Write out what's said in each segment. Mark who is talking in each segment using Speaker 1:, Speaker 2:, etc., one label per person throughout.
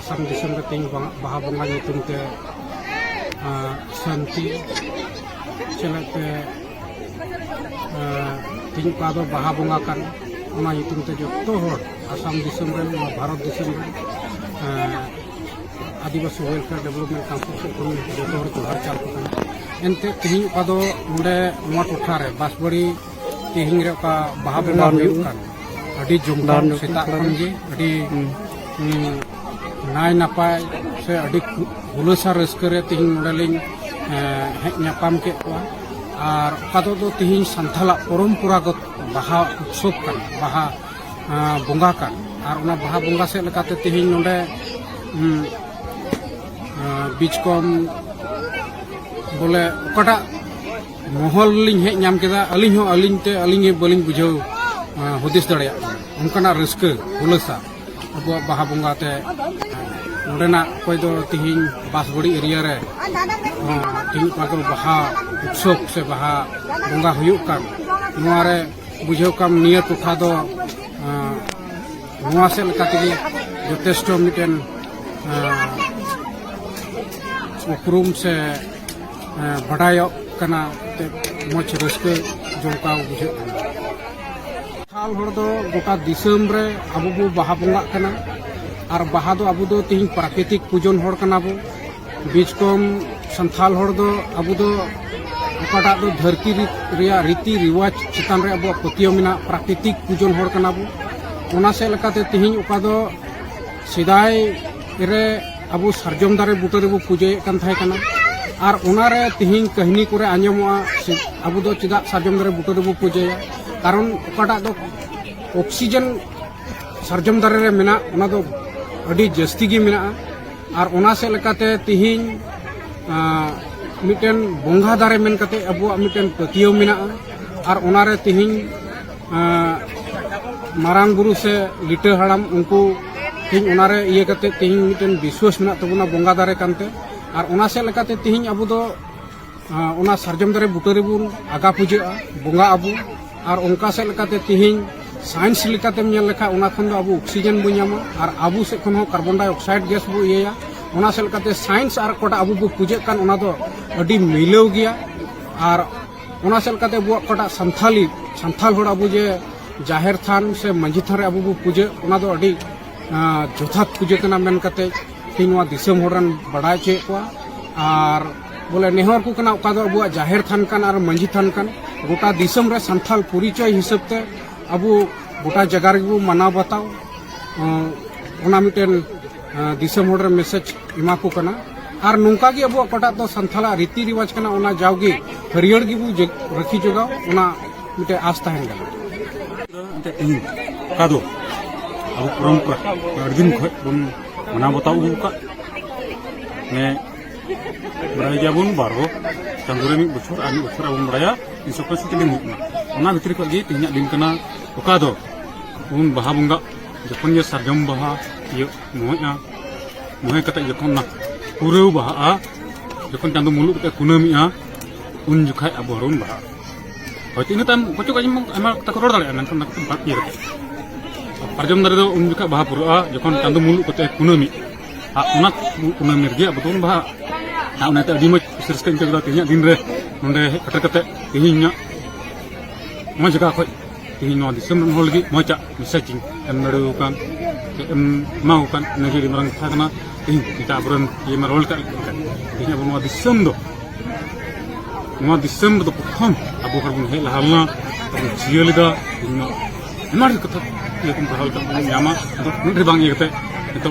Speaker 1: आसाम दिसम रे तिंग बाहा बंगा nyutum te शांति चलते तिंग पादो बाहा बंगा kan ona nyutum te joto hor Assam दिसम रे भारत दिसम रे आदिवासी वेलफेयर डेवलपमेंट काउंसिल से कोन जोतो हर जोहार चाल को एनते तिंग पादो नोडे नोवा टोठा रे बासबड़ी तिंग रे का बाहा बंगा हुयुग kan adi jumdar सेता खन जे adi नाय नापाय से अड़ी हुलसा रस्कर तिहिं नोडलिंग हेज नापाम के और अकादो दो तिहिं सान्थाला परम्परागत बाहा उत्सव कान बाहा बंगा कान और उना बाहा बंगा से लेकाते तिहिं नोडे बीचकम बोले ओकाटा महल लिंग हेज नाम केदा अलिंग हो अलिंगते अलिंग बलिंग बुझाव हुदिस दड़िया उनकाना रस्क हुलसा अब बाहा बंगा ते नोडेना कोई दो तिहिं बासबड़ी एरिया रे तिहिं पागल बाहा उत्सव से बाहा बंगा हुयुग कान नोआरे बुझाव काम निया टोठा दो नोआ से लेका तेगे जथेष्ट मिटेन उपरूम से बड़ायो कना ते मोच रस्क जोंका बुझाव साल हर दो गोटा दिसम रे अबो बो बाहा बंगा कना और बाहा दो अबो दो तिहिं प्राकृतिक पूजन हर कना बो बीचकम संथाल हर दो अबो दो ओकाटा दो धरती रिया रीति रिवाज चितान रे अबो पतियो मिना प्राकृतिक पूजन हर कना बो ओना से लेकाते तिहिं ओका दो सिदाय रे अबो सारजम दारे बुटा रे बो पूजे कान थाय कना और ओना रे तिहिं कहानी करे आंजमोआ अबो दो चिदा सारजम दारे बुटा रे बो पूजेया कारण ओकाटा दो ऑक्सीजन सारजम दारे रे मेना ओना दो अड़ी जस्ती गी मेना और ओना से लेकाते तिहिं मिटेन बंगा दारे मेन कते अबो मिटेन पतियो मेना और ओना रे तिहिं मारांग बुरु से लिटा हड़ाम उनको तिहिं ओना रे इये कते तिहिं मिटेन विश्वास मेना तबुना बंगा दारे कानते और ओना से लेकाते तिहिं अबो दो ओना सारजम दारे बुटा रे बुन आगा पूजा बंगा अबो और उनका से लेकाते तिहिं साइंस लेकाते मेल लेखा ओना खन दो अबो ऑक्सीजन बो नामा और अबो से खन हो कार्बन डाइऑक्साइड गैस बो इया ओना से लेकाते साइंस और कोटा अबो बो पूजे कान ओना दो अडी मिलाव गया और ओना से लेकाते अबो कोटा संथाल होड़ अबो जे जाहेर थान से मंझी थान रे अबो बो पूजे ओना दो अडी जोथात पूजे कना मेन कते तिनवा दिसम होड़न बड़ाय चे को और बोले नेहर को कना ओका दो अबो जाहेर थान कान और मंझी थान कान गोटा दिसम रे संथाल परिचय हिसाब ते अब गोटा जगह रे माना बताओ ओना मिटेन दिसम होड़ रे मैसेज एमा को कना और नोंका गे अब कोटा तो संथाला रीति रिवाज कना ओना जावगे हरियर गे बु रखी जगाओ ओना मिटे आस ताहेन गला कादो अब परंपरा अर्जुन खय बन माना बताओ का ने बराय जाबुन बारो चांदुरे मी बछर आनी बछर अब बराया इन सब से दिन ओना भितर को गे तिnya दिन कना ओका दो उन बाहा बंगा जखन ये सारजम बाहा ये मोया मोहे कते जखन ना पुरौ बाहा जखन चांदो मुलुक कते कुनामिया उन जुखाय अब हरुन बाहा होय इन टाइम कचो काजम आमा तक रोड दाले मेनखन ना बात ये कते सारजम दारे दो उन जुखाय बाहा पुरा जखन चांदो मुलुक कते कुनामि ओना कुनामि गे अब दोन बाहा ओना ते अडी मज सिरस्कन जगदा तिnya दिन रे नोंडे कटे कते तिहिnya मो जगह खय तिहिं no दिसम हol gi mocha मिसेजिंग M Nadda कान एम माउ कान नगे मरंग थागना तिहिं kita बरन ये मरोल का तिहिं अब नो दिसम दो प्रथम अब हरबुन हे लाहलना अब जियलगा तिहिं मार कथा ये तुम बहाल का यामा तो नडे बांग ये कते तो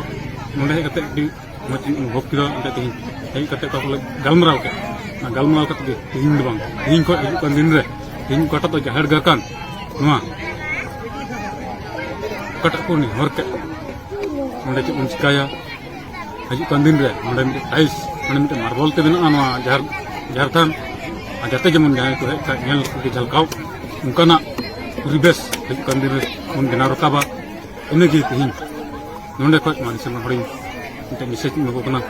Speaker 1: नोंडे कते दि मोच भोग किदा अंते तिहिं हे कते का गलमराव के गलमराव कते तिहिं दो बांग तिहिं को kan दिन रे तिहिं कटा तो जाहर गा कान नुआ कटा को नि हर के नोंडे चे चिकाया हजु kan दिन रे नोंडे टाइल्स नोंडे मार्बल ते बना नुआ झारथान जाते जेमन जाय को हे नेल के झलकाव उनकाना परिबेस हजु kan दिन रे उन बिना रकाबा इने गे तिहिं नोंडे को मानसे हरिं मिसेज मको कना।